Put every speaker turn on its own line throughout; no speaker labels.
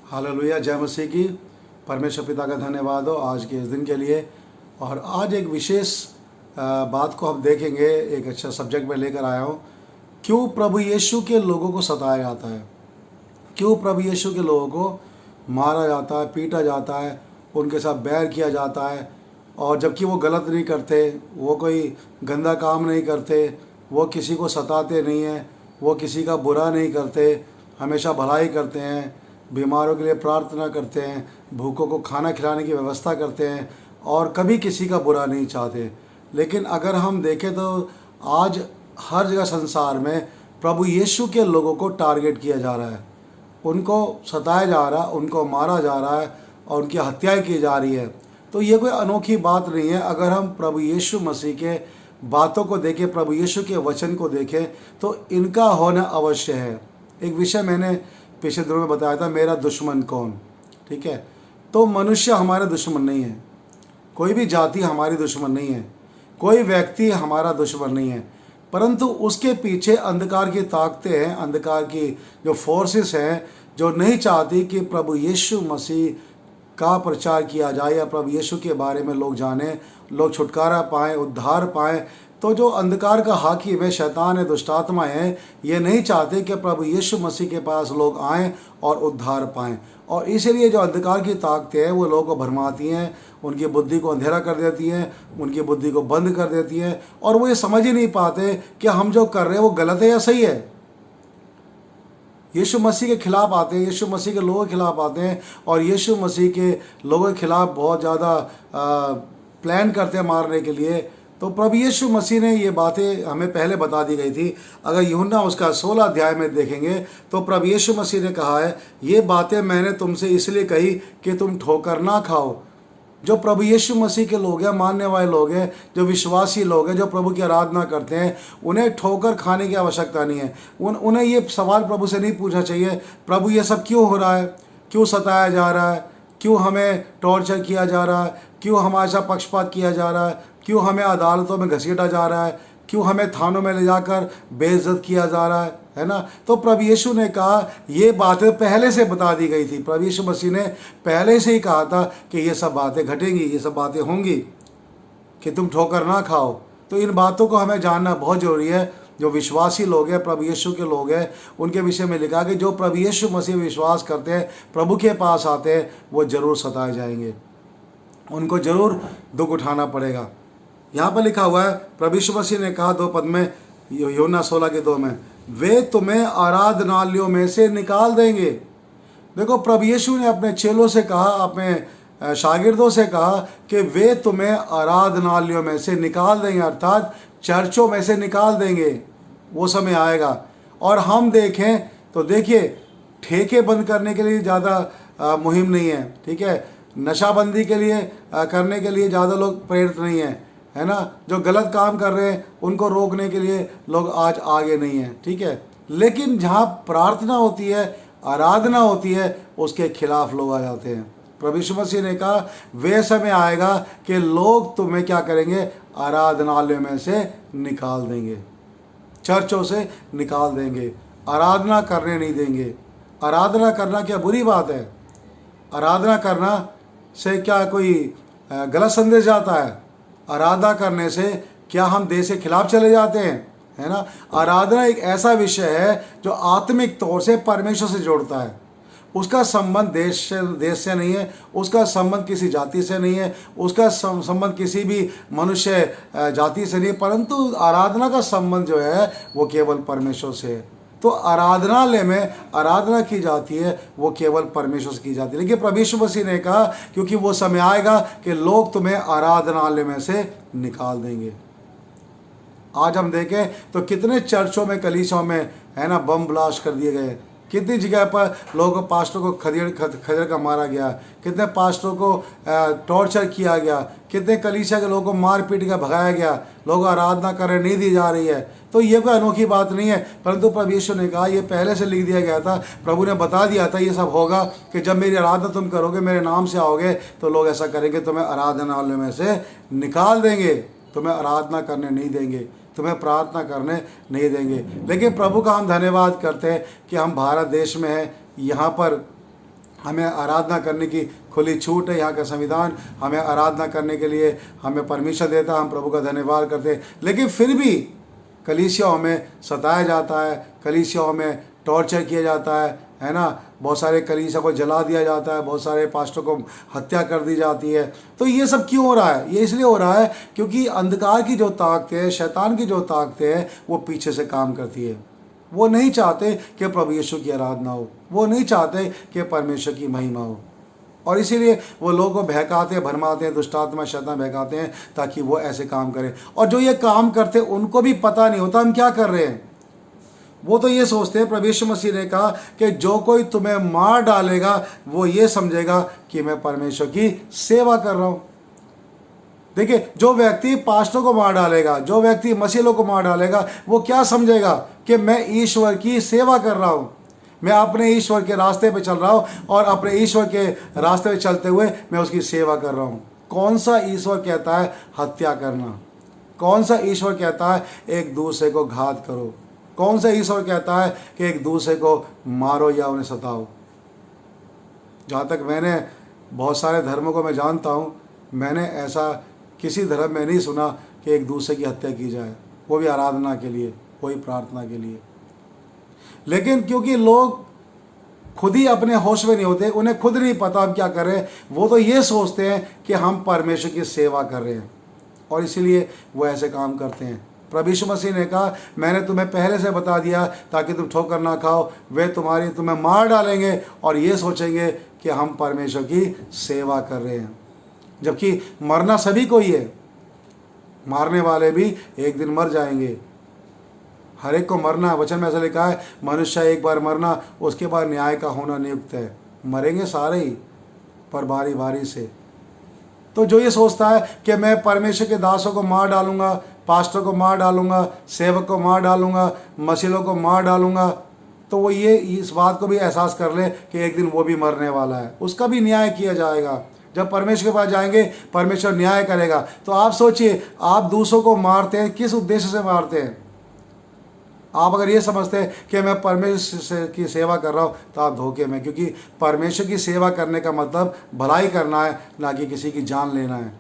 Hallelujah, जय मसीह की। परमेश्वर पिता का धन्यवाद हो आज के इस दिन के लिए। और आज एक विशेष बात को हम देखेंगे। एक अच्छा सब्जेक्ट में लेकर आया हूँ। क्यों प्रभु यीशु के लोगों को सताया जाता है, क्यों प्रभु यीशु के लोगों को मारा जाता है, पीटा जाता है, उनके साथ बैर किया जाता है। और जबकि वो गलत नहीं करते, वो कोई गंदा काम नहीं करते, वो किसी को सताते नहीं हैं, वो किसी का बुरा नहीं करते, हमेशा भलाई करते हैं, बीमारों के लिए प्रार्थना करते हैं, भूखों को खाना खिलाने की व्यवस्था करते हैं और कभी किसी का बुरा नहीं चाहते। लेकिन अगर हम देखें तो आज हर जगह संसार में प्रभु यीशु के लोगों को टारगेट किया जा रहा है, उनको सताया जा रहा है, उनको मारा जा रहा है और उनकी हत्याएं की जा रही है। तो ये कोई अनोखी बात नहीं है। अगर हम प्रभु यीशु मसीह के बातों को देखें, प्रभु यीशु के वचन को देखें, तो इनका होना अवश्य है। एक विषय मैंने पिछले दिनों में बताया था, मेरा दुश्मन कौन। ठीक है, तो मनुष्य हमारे दुश्मन नहीं है, कोई भी जाति हमारी दुश्मन नहीं है, कोई व्यक्ति हमारा दुश्मन नहीं है, परंतु उसके पीछे अंधकार की ताकतें हैं, अंधकार की जो फोर्सेस हैं, जो नहीं चाहती कि प्रभु यीशु मसीह का प्रचार किया जाए या प्रभु यीशु के बारे में लोग जानें, लोग छुटकारा पाएँ, उद्धार पाएँ। तो जो अंधकार का हाकिम है, शैतान है, दुष्टात्माएं हैं, ये नहीं चाहते कि प्रभु यीशु मसीह के पास लोग आएँ और उद्धार पाएँ। और इसीलिए जो अंधकार की ताकतें हैं वो लोगों को भरमाती हैं, उनकी बुद्धि को अंधेरा कर देती हैं, उनकी बुद्धि को बंद कर देती हैं और वो ये समझ ही नहीं पाते कि हम जो कर रहे हैं वो गलत है या सही है। यीशु मसीह के खिलाफ आते हैं, यीशु मसीह के लोगों के खिलाफ आते हैं और यीशु मसीह के लोगों के खिलाफ बहुत ज़्यादा प्लान करते हैं मारने के लिए। तो प्रभु यीशु मसीह ने ये बातें हमें पहले बता दी गई थी। अगर यूहन्ना उसका 16 अध्याय में देखेंगे तो प्रभु यीशु मसीह ने कहा है, ये बातें मैंने तुमसे इसलिए कही कि तुम ठोकर ना खाओ। जो प्रभु यीशु मसीह के लोग हैं, मानने वाले लोग हैं, जो विश्वासी लोग हैं, जो प्रभु की आराधना करते हैं, उन्हें ठोकर खाने की आवश्यकता नहीं है। उन्हें ये सवाल प्रभु से नहीं पूछना चाहिए, प्रभु ये सब क्यों हो रहा है, क्यों सताया जा रहा है, क्यों हमें टॉर्चर किया जा रहा है, क्यों हमारे साथ पक्षपात किया जा रहा है, क्यों हमें अदालतों में घसीटा जा रहा है, क्यों हमें थानों में ले जाकर बेइज्जत किया जा रहा है ना। तो प्रभु यीशु ने कहा ये बातें पहले से बता दी गई थी। प्रभु यीशु मसीह ने पहले से ही कहा था कि ये सब बातें घटेंगी, ये सब बातें होंगी, कि तुम ठोकर ना खाओ। तो इन बातों को हमें जानना बहुत ज़रूरी है। जो विश्वासी लोग हैं, प्रभु यीशु के लोग हैं, उनके विषय में लिखा कि जो प्रभु यीशु मसीह विश्वास करते हैं, प्रभु के पास आते हैं, वो ज़रूर सताए जाएंगे, उनको ज़रूर दुख उठाना पड़ेगा। यहाँ पर लिखा हुआ है, प्रभु यीशु मसीह ने कहा 2 पद में, यूहन्ना 16 के 2 में, वे तुम्हें आराधनालयों में से निकाल देंगे। देखो, प्रभु यीशु ने अपने चेलों से कहा, अपने शागिर्दों से कहा कि वे तुम्हें आराधनालयों में से निकाल देंगे, अर्थात चर्चों में से निकाल देंगे। वो समय आएगा। और हम देखें तो देखिए, ठेके बंद करने के लिए ज़्यादा मुहिम नहीं है, ठीक है, नशाबंदी के लिए करने के लिए ज़्यादा लोग प्रेरित नहीं हैं, है ना। जो गलत काम कर रहे हैं उनको रोकने के लिए लोग आज आगे नहीं हैं, ठीक है। लेकिन जहाँ प्रार्थना होती है, आराधना होती है, उसके खिलाफ लोग आ जाते हैं। प्रभु यीशु मसीह ने कहा वे समय आएगा कि लोग तुम्हें क्या करेंगे, आराधनालय में से निकाल देंगे, चर्चों से निकाल देंगे, आराधना करने नहीं देंगे। आराधना करना क्या बुरी बात है? आराधना करना से क्या कोई गलत संदेश जाता है? आराधना करने से क्या हम देश के खिलाफ चले जाते हैं, है ना। आराधना एक ऐसा विषय है जो आत्मिक तौर से परमेश्वर से जोड़ता है। उसका संबंध देश से नहीं है, उसका संबंध किसी जाति से नहीं है, उसका संबंध किसी भी मनुष्य जाति से नहीं है, परंतु आराधना का संबंध जो है वो केवल परमेश्वर से है। तो आराधनालय में आराधना की जाती है, वो केवल परमेश्वर से की जाती है। लेकिन प्रभु यीशु मसीह ने कहा क्योंकि वो समय आएगा कि लोग तुम्हें आराधनालय में से निकाल देंगे। आज हम देखें तो कितने चर्चों में, कलीसियाओं में, है ना, बम ब्लास्ट कर दिए गए, कितनी जगह पर लोगों, पास्टरों को खदेड़ का मारा गया, कितने पास्टरों को टॉर्चर किया गया, कितने कलीसिया के लोगों को मार पीट कर भगाया गया, लोग आराधना करने नहीं दी जा रही है। तो ये कोई अनोखी बात नहीं है, परंतु प्रभु यीशु ने कहा ये पहले से लिख दिया गया था। प्रभु ने बता दिया था ये सब होगा कि जब मेरी आराधना तुम करोगे, मेरे नाम से आओगे, तो लोग ऐसा करेंगे, तुम्हें आराधनालय में से निकाल देंगे, तुम्हें आराधना करने नहीं देंगे, तुम्हें प्रार्थना करने नहीं देंगे। लेकिन प्रभु का हम धन्यवाद करते हैं कि हम भारत देश में हैं, यहाँ पर हमें आराधना करने की खुली छूट है। यहाँ का संविधान हमें आराधना करने के लिए हमें परमिशन देता है, हम प्रभु का धन्यवाद करते हैं। लेकिन फिर भी कलीसियाओं में सताया जाता है, कलीसियाओं में टॉर्चर किया जाता है ना। बहुत सारे कलीसिया को जला दिया जाता है, बहुत सारे पास्टर को हत्या कर दी जाती है। तो ये सब क्यों हो रहा है? ये इसलिए हो रहा है क्योंकि अंधकार की जो ताकतें हैं, शैतान की जो ताकतें हैं, वो पीछे से काम करती है। वो नहीं चाहते कि प्रभु यीशु की आराधना हो, वो नहीं चाहते कि परमेश्वर की महिमा हो, और इसीलिए वो लोगों को बहकाते हैं, भरमाते हैं, दुष्टात्मा शैतान बहकाते हैं ताकि वो ऐसे काम करें। और जो ये काम करते हैं उनको भी पता नहीं होता हम क्या कर रहे हैं। वो तो ये सोचते हैं, प्रभु यीशु मसीह ने कहा कि जो कोई तुम्हें मार डालेगा वो ये समझेगा कि मैं परमेश्वर की सेवा कर रहा हूँ। देखिए, जो व्यक्ति पास्टर को मार डालेगा, जो व्यक्ति मसीहों को मार डालेगा, वो क्या समझेगा कि मैं ईश्वर की सेवा कर रहा हूँ, मैं अपने ईश्वर के रास्ते पे चल रहा हूँ और अपने ईश्वर के रास्ते पे चलते हुए मैं उसकी सेवा कर रहा हूँ। कौन सा ईश्वर कहता है हत्या करना? कौन सा ईश्वर कहता है एक दूसरे को घात करो? कौन सा ईश्वर कहता है कि एक दूसरे को मारो या उन्हें सताओ? जहाँ तक मैंने बहुत सारे धर्मों को मैं जानता हूँ, मैंने ऐसा किसी धर्म में नहीं सुना कि एक दूसरे की हत्या की जाए, वो भी आराधना के लिए, कोई प्रार्थना के लिए। लेकिन क्योंकि लोग खुद ही अपने होश में नहीं होते, उन्हें खुद नहीं पता हम क्या कर रहे हैं, वो तो ये सोचते हैं कि हम परमेश्वर की सेवा कर रहे हैं, और इसीलिए वो ऐसे काम करते हैं। प्रभु यीशु मसीह ने कहा, मैंने तुम्हें पहले से बता दिया ताकि तुम ठोकर ना खाओ। वे तुम्हें मार डालेंगे और ये सोचेंगे कि हम परमेश्वर की सेवा कर रहे हैं, जबकि मरना सभी को ही है। मारने वाले भी एक दिन मर जाएंगे, हर एक को मरना है। वचन में ऐसा लिखा है, मनुष्य एक बार मरना, उसके बाद न्याय का होना नियुक्त है। मरेंगे सारे ही, पर बारी बारी से। तो जो ये सोचता है कि मैं परमेश्वर के दासों को मार डालूंगा, पास्टर को मार डालूंगा, सेवक को मार डालूंगा, मसीहों को मार डालूंगा, तो वो ये इस बात को भी एहसास कर ले कि एक दिन वो भी मरने वाला है, उसका भी न्याय किया जाएगा। जब परमेश्वर के पास जाएंगे, परमेश्वर न्याय करेगा। तो आप सोचिए, आप दूसरों को मारते हैं, किस उद्देश्य से मारते हैं? आप अगर ये समझते हैं कि मैं परमेश्वर की सेवा कर रहा हूँ, तो आप धोखे में, क्योंकि परमेश्वर की सेवा करने का मतलब भलाई करना है, ना कि किसी की जान लेना है।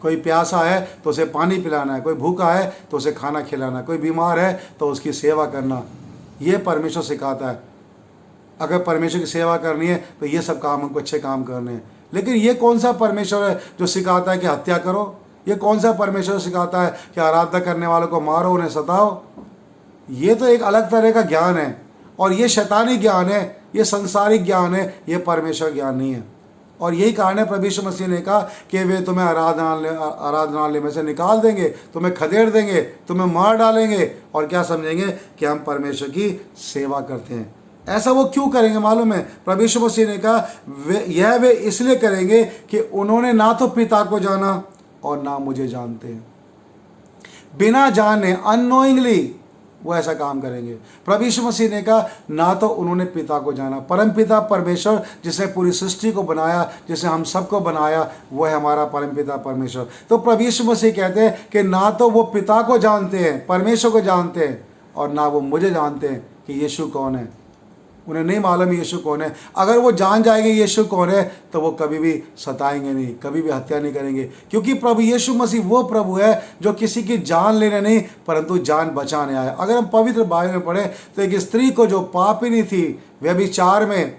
कोई प्यासा है तो उसे पानी पिलाना है, कोई भूखा है तो उसे खाना खिलाना, कोई बीमार है तो उसकी सेवा करना, ये परमेश्वर सिखाता है। अगर परमेश्वर की सेवा करनी है तो ये सब काम हमको अच्छे काम करने हैं। लेकिन ये कौन सा परमेश्वर है जो सिखाता है कि हत्या करो? ये कौन सा परमेश्वर सिखाता है कि आराधना करने वालों को मारो, उन्हें सताओ? ये तो एक अलग तरह का ज्ञान है, और ये शैतानी ज्ञान है, ये संसारिक ज्ञान है, ये परमेश्वर ज्ञान नहीं है। और यही कारण है प्रभु यीशु मसीह ने कहा कि वे तुम्हें आराधनालय में से निकाल देंगे, तुम्हें खदेड़ देंगे, तुम्हें मार डालेंगे, और क्या समझेंगे कि हम परमेश्वर की सेवा करते हैं। ऐसा वो क्यों करेंगे मालूम है? प्रभु यीशु मसीह ने कहा वे इसलिए करेंगे कि उन्होंने ना तो पिता को जाना और ना मुझे जानते हैं। बिना जाने, अननोइंगली वो ऐसा काम करेंगे। प्रभु यीशु मसीह ने कहा ना तो उन्होंने पिता को जाना। परम पिता परमेश्वर, जिसने पूरी सृष्टि को बनाया, जिसने हम सबको बनाया, वो है हमारा परम पिता परमेश्वर। तो प्रभु यीशु मसीह कहते हैं कि ना तो वो पिता को जानते हैं, परमेश्वर को जानते हैं, और ना वो मुझे जानते हैं कि यीशु कौन है। उन्हें नहीं मालूम यीशु कौन है। अगर वो जान जाएंगे यीशु कौन है तो वो कभी भी सताएंगे नहीं, कभी भी हत्या नहीं करेंगे, क्योंकि प्रभु यीशु मसीह वो प्रभु है जो किसी की जान लेने नहीं परंतु जान बचाने आया। अगर हम पवित्र बाइबल में पढ़ें तो एक स्त्री को जो पापिनी थी, व्यभिचार में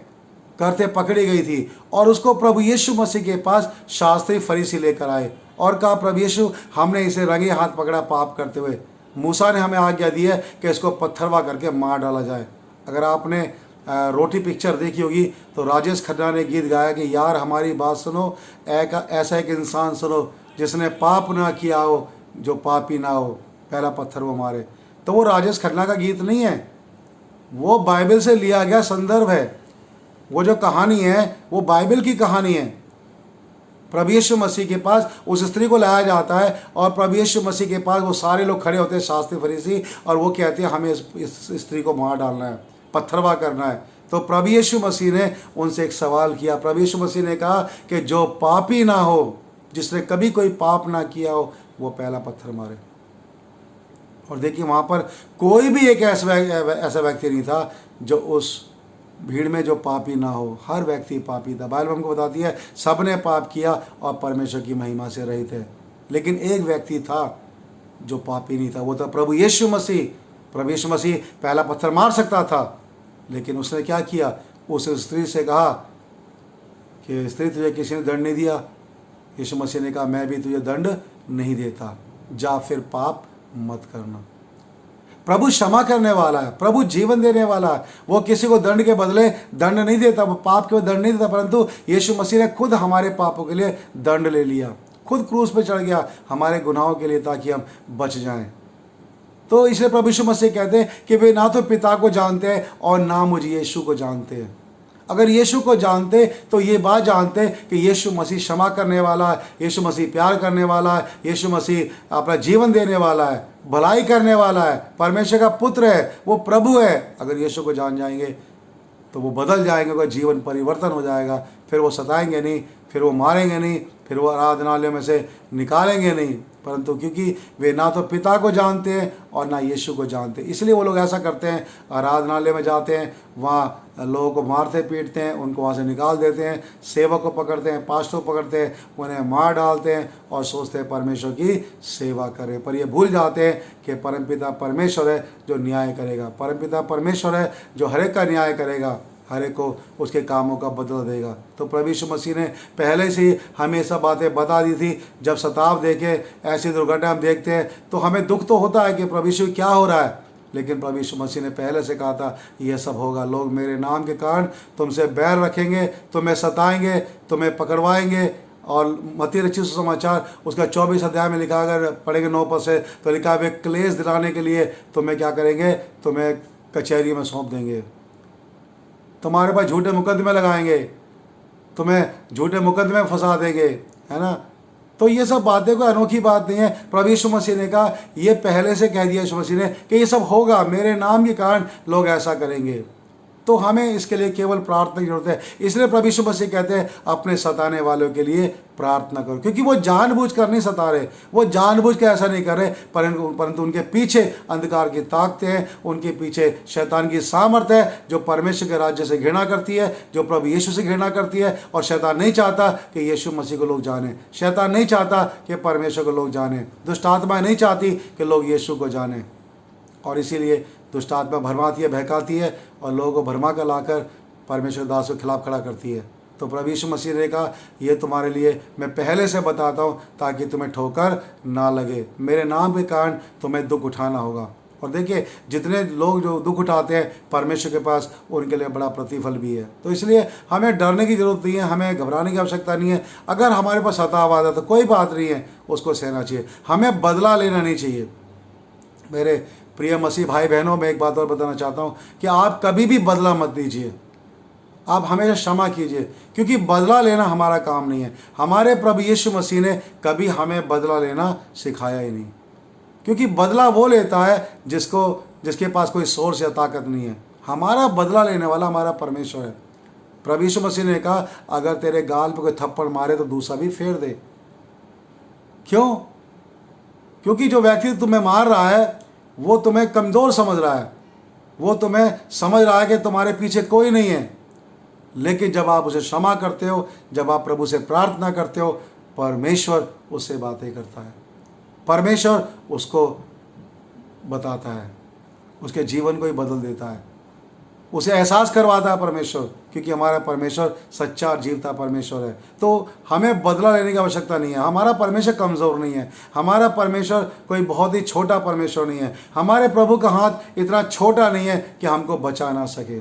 करते पकड़ी गई थी, और उसको प्रभु यीशु मसीह के पास शास्त्री फरीसी लेकर आए और कहा, प्रभु यीशु, हमने इसे रंगे हाथ पकड़ा पाप करते हुए। मूसा ने हमें आज्ञा दी है कि इसको पत्थरवा करके मार डाला जाए। अगर आपने रोटी पिक्चर देखी होगी तो राजेश खन्ना ने गीत गाया कि यार हमारी बात सुनो, ऐसा एक इंसान सुनो जिसने पाप ना किया हो, जो पापी ना हो, पहला पत्थर वो मारे। तो वो राजेश खन्ना का गीत नहीं है, वो बाइबल से लिया गया संदर्भ है। वो जो कहानी है वो बाइबल की कहानी है। प्रभु यीशु मसीह के पास उस स्त्री को लाया जाता है, और प्रभु यीशु मसीह के पास वो सारे लोग खड़े होते हैं, शास्त्री फरीसी, और वो कहते हैं हमें इस स्त्री को मार डालना है, पत्थरवा करना है। तो प्रभु यीशु मसीह ने उनसे एक सवाल किया। प्रभु यीशु मसीह ने कहा कि जो पापी ना हो, जिसने कभी कोई पाप ना किया हो, वो पहला पत्थर मारे। और देखिए वहाँ पर कोई भी एक ऐसा व्यक्ति नहीं था जो उस भीड़ में जो पापी ना हो। हर व्यक्ति पापी था। बाइबल हमको बताती है सब ने पाप किया और परमेश्वर की महिमा से रहित है। लेकिन एक व्यक्ति था जो पापी नहीं था, वो था प्रभु यीशु मसीह। प्रभु यीशु मसीह पहला पत्थर मार सकता था, लेकिन उसने क्या किया? उस स्त्री से कहा कि स्त्री तुझे किसी ने दंड नहीं दिया। यीशु मसीह ने कहा मैं भी तुझे दंड नहीं देता, जा फिर पाप मत करना। प्रभु क्षमा करने वाला है, प्रभु जीवन देने वाला है। वो किसी को दंड के बदले दंड नहीं देता, वो पाप के बदले दंड नहीं देता, परंतु यीशु मसीह ने खुद हमारे पापों के लिए दंड ले लिया, खुद क्रूस पे चढ़ गया हमारे गुनाहों के लिए, ताकि हम बच जाएं। तो इसलिए प्रभु यीशु मसीह कहते हैं कि वे ना तो पिता को जानते हैं और ना मुझे यीशु को जानते हैं। अगर यीशु को जानते तो ये बात जानते कि यीशु मसीह क्षमा करने वाला है, यीशु मसीह प्यार करने वाला है, यीशु मसीह अपना जीवन देने वाला है, भलाई करने वाला है, परमेश्वर का पुत्र है, वो प्रभु है। अगर यीशु को जान जाएंगे तो वो बदल जाएंगे, उनका जीवन परिवर्तन हो जाएगा। फिर वो सताएंगे नहीं, फिर वो मारेंगे नहीं, फिर वो आराधनालय में से निकालेंगे नहीं, परंतु क्योंकि वे ना तो पिता को जानते हैं और ना यीशु को जानते, इसलिए वो लोग ऐसा करते हैं। आराधनालय में जाते हैं, वहाँ लोगों को मारते पीटते हैं, उनको वहाँ से निकाल देते हैं, सेवक को पकड़ते हैं, पास्टर को पकड़ते हैं, उन्हें मार डालते हैं और सोचते हैं परमेश्वर की सेवा करें। पर ये भूल जाते हैं कि परमपिता परमेश्वर है जो न्याय करेगा। परमपिता परमेश्वर है जो हर एक का न्याय करेगा, हर एक को उसके कामों का बदला देगा। तो प्रभु यीशु मसीह ने पहले से ही हमें सब बातें बता दी थी। जब सताव देखे, ऐसी दुर्घटना हम देखते हैं तो हमें दुख तो होता है कि प्रभु यीशु क्या हो रहा है, लेकिन प्रभु यीशु मसीह ने पहले से कहा था यह सब होगा। लोग मेरे नाम के कारण तुमसे बैर रखेंगे, तुम्हें सताएंगे, तुम्हें पकड़वाएंगे। और मत्ती रचित सुसमाचार उसका 24 अध्याय में लिखा, अगर पढ़ेंगे 9 पद से, तो लिखा वे क्लेश दिलाने के लिए तुम्हें क्या करेंगे? तुम्हें कचहरी में सौंप देंगे, तुम्हारे पास झूठे मुकदमे लगाएंगे, तुम्हें झूठे मुकदमे में फंसा देंगे, है ना। तो ये सब बातें कोई अनोखी बात नहीं है। प्रभु यीशु मसीह ने कहा, ये पहले से कह दिया यीशु मसीह ने कि ये सब होगा, मेरे नाम के कारण लोग ऐसा करेंगे। तो हमें इसके लिए केवल प्रार्थना की जरूरत है। इसलिए प्रभु यीशु मसीह कहते हैं अपने सताने वालों के लिए प्रार्थना करो, क्योंकि वो जानबूझकर नहीं सता रहे, वो जानबूझ के ऐसा नहीं कर रहे, परंतु उनके पीछे अंधकार की ताकतें हैं, उनके पीछे शैतान की सामर्थ है जो परमेश्वर के राज्य से घृणा करती है, जो प्रभु यीशु से घृणा करती है। और शैतान नहीं चाहता कि यीशु मसीह को लोग जाने, शैतान नहीं चाहता कि परमेश्वर को लोग जाने, दुष्ट आत्माएं नहीं चाहती कि लोग यीशु को जाने। और इसीलिए दुष्ट आत्मा भरमाती है, बहकाती है और लोगों को भरमा कर लाकर परमेश्वर दास के खिलाफ खड़ा करती है। तो प्रभु यीशु मसीह ने कहा, ये तुम्हारे लिए मैं पहले से बताता हूँ ताकि तुम्हें ठोकर ना लगे। मेरे नाम के कारण तुम्हें दुख उठाना होगा। और देखिए, जितने लोग जो दुख उठाते हैं परमेश्वर के पास, उनके लिए बड़ा प्रतिफल भी है। तो इसलिए हमें डरने की ज़रूरत नहीं है, हमें घबराने की आवश्यकता नहीं है। अगर हमारे पास सताव आता है तो कोई बात नहीं है, उसको सहना चाहिए, हमें बदला लेना नहीं चाहिए। मेरे प्रिय मसीह भाई बहनों, मैं एक बात और बताना चाहता हूँ कि आप कभी भी बदला मत दीजिए, आप हमेशा क्षमा कीजिए, क्योंकि बदला लेना हमारा काम नहीं है। हमारे प्रभु यीशु मसीह ने कभी हमें बदला लेना सिखाया ही नहीं, क्योंकि बदला वो लेता है जिसके पास कोई सोर्स या ताकत नहीं है। हमारा बदला लेने वाला हमारा परमेश्वर है। प्रभु यीशु मसीह ने कहा, अगर तेरे गाल पे कोई थप्पड़ मारे तो दूसरा भी फेर दे। क्यों? क्योंकि जो व्यक्ति तुम्हें मार रहा है वो तुम्हें कमज़ोर समझ रहा है, वो तुम्हें समझ रहा है कि तुम्हारे पीछे कोई नहीं है। लेकिन जब आप उसे क्षमा करते हो, जब आप प्रभु से प्रार्थना करते हो, परमेश्वर उससे बातें करता है, परमेश्वर उसको बताता है, उसके जीवन को ही बदल देता है, उसे एहसास करवाता है परमेश्वर, क्योंकि हमारा परमेश्वर सच्चा और जीवता परमेश्वर है। तो हमें बदला लेने की आवश्यकता नहीं है। हमारा परमेश्वर कमज़ोर नहीं है, हमारा परमेश्वर कोई बहुत ही छोटा परमेश्वर नहीं है। हमारे प्रभु का हाथ इतना छोटा नहीं है कि हमको बचा ना सके।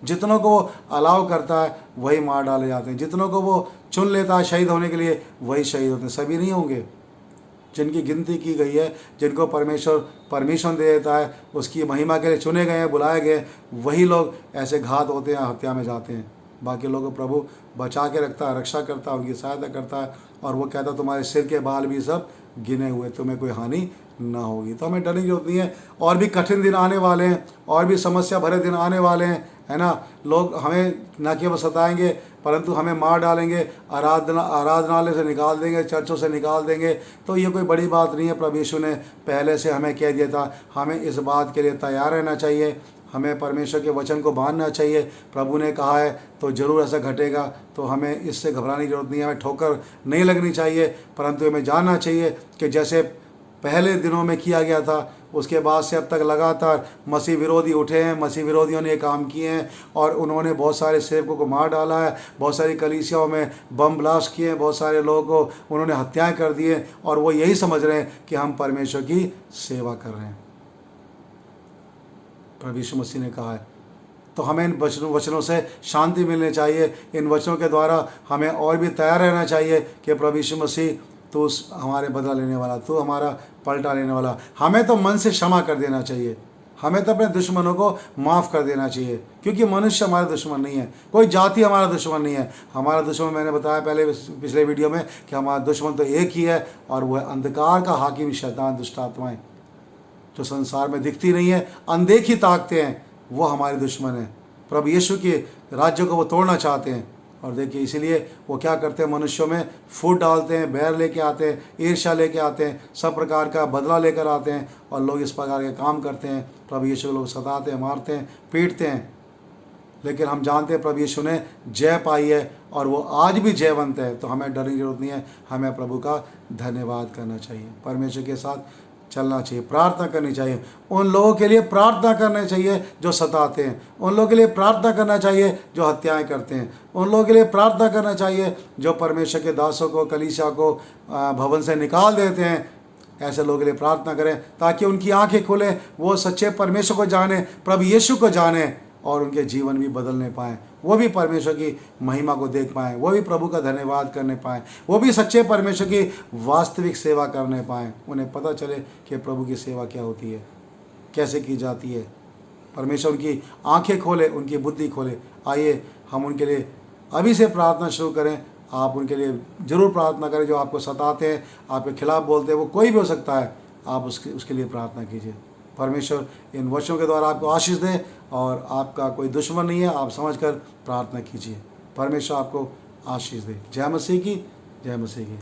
जितनों को वो अलाउ करता है वही मार डाले जाते हैं, जितनों को वो चुन लेता है शहीद होने के लिए वही शहीद होते हैं। सभी नहीं होंगे, जिनकी गिनती की गई है, जिनको परमेश्वर परमिशन दे देता है, उसकी महिमा के लिए चुने गए हैं, बुलाए गए, वही लोग ऐसे घात होते हैं, हत्या में जाते हैं। बाकी लोगों को प्रभु बचा के रखता है, रक्षा करता है, उनकी सहायता करता है, और वो कहता है तुम्हारे सिर के बाल भी सब गिने हुए, तुम्हें कोई हानि ना होगी। तो हमें डरने की जरूरत नहीं है। और भी कठिन दिन आने वाले हैं, और भी समस्या भरे दिन आने वाले हैं, है ना। लोग हमें न केवल सताएंगे परंतु हमें मार डालेंगे, आराधनालय से निकाल देंगे, चर्चों से निकाल देंगे। तो ये कोई बड़ी बात नहीं है। प्रभु यीशु ने पहले से हमें कह दिया था, हमें इस बात के लिए तैयार रहना चाहिए। हमें परमेश्वर के वचन को मानना चाहिए। प्रभु ने कहा है तो ज़रूर ऐसा घटेगा, तो हमें इससे घबराने की जरूरत नहीं है, हमें ठोकर नहीं लगनी चाहिए, परंतु हमें जानना चाहिए कि जैसे पहले दिनों में किया गया था, उसके बाद से अब तक लगातार मसीह विरोधी उठे हैं, मसीह विरोधियों ने ये काम किए हैं और उन्होंने बहुत सारे सेवकों को मार डाला है, बहुत सारी कलीसियाओं में बम ब्लास्ट किए हैं, बहुत सारे लोगों को उन्होंने हत्याएं कर दी हैं और वो यही समझ रहे हैं कि हम परमेश्वर की सेवा कर रहे हैं। प्रभु यीशु मसीह ने कहा है तो हमें इन वचनों से शांति मिलनी चाहिए। इन वचनों के द्वारा हमें और भी तैयार रहना चाहिए कि प्रभु यीशु मसीह तू हमारे बदला लेने वाला, तू हमारा पलटा लेने वाला। हमें तो मन से क्षमा कर देना चाहिए, हमें तो अपने दुश्मनों को माफ़ कर देना चाहिए, क्योंकि मनुष्य हमारा दुश्मन नहीं है, कोई जाति हमारा दुश्मन नहीं है। हमारा दुश्मन, मैंने बताया पहले पिछले वीडियो में कि हमारा दुश्मन तो एक ही है और वह अंधकार का हाकिम शैतान, दुष्ट आत्माएं जो संसार में दिखती नहीं है, अनदेखी ताकते हैं, वो हमारे दुश्मन हैं। प्रभु यीशु के राज्य को वो तोड़ना चाहते हैं और देखिए इसीलिए वो क्या करते हैं, मनुष्यों में फूट डालते हैं, बैर लेके आते हैं, ईर्ष्या लेके आते हैं, सब प्रकार का बदला लेकर आते हैं और लोग इस प्रकार के काम करते हैं। प्रभु यीशु लोग सताते हैं, मारते हैं, पीटते हैं, लेकिन हम जानते हैं प्रभु यीशु ने जय पाई है और वो आज भी जयवंत है। तो हमें डरने की जरूरत नहीं है, हमें प्रभु का धन्यवाद करना चाहिए, परमेश्वर के साथ चलना चाहिए, प्रार्थना करनी चाहिए, उन लोगों के लिए प्रार्थना करना चाहिए जो सताते हैं, उन लोगों के लिए प्रार्थना करना चाहिए जो हत्याएं करते हैं, उन लोगों के लिए प्रार्थना करना चाहिए जो परमेश्वर के दासों को, कलीसिया को भवन से निकाल देते हैं। ऐसे लोगों के लिए प्रार्थना करें ताकि उनकी आंखें खुले, वो सच्चे परमेश्वर को जाने, प्रभु यीशु को जाने और उनके जीवन भी बदलने पाएँ, वो भी परमेश्वर की महिमा को देख पाएँ, वो भी प्रभु का धन्यवाद करने पाएँ, वो भी सच्चे परमेश्वर की वास्तविक सेवा करने पाएँ। उन्हें पता चले कि प्रभु की सेवा क्या होती है, कैसे की जाती है। परमेश्वर उनकी आंखें खोले, उनकी बुद्धि खोले। आइए हम उनके लिए अभी से प्रार्थना शुरू करें। आप उनके लिए ज़रूर प्रार्थना करें जो आपको सताते हैं, आपके खिलाफ बोलते हैं, वो कोई भी हो सकता है, आप उसके लिए प्रार्थना कीजिए। परमेश्वर इन वचनों के द्वारा आपको आशीष दे और आपका कोई दुश्मन नहीं है, आप समझकर प्रार्थना कीजिए। परमेश्वर आपको आशीष दे। जय मसीह की, जय मसीह की।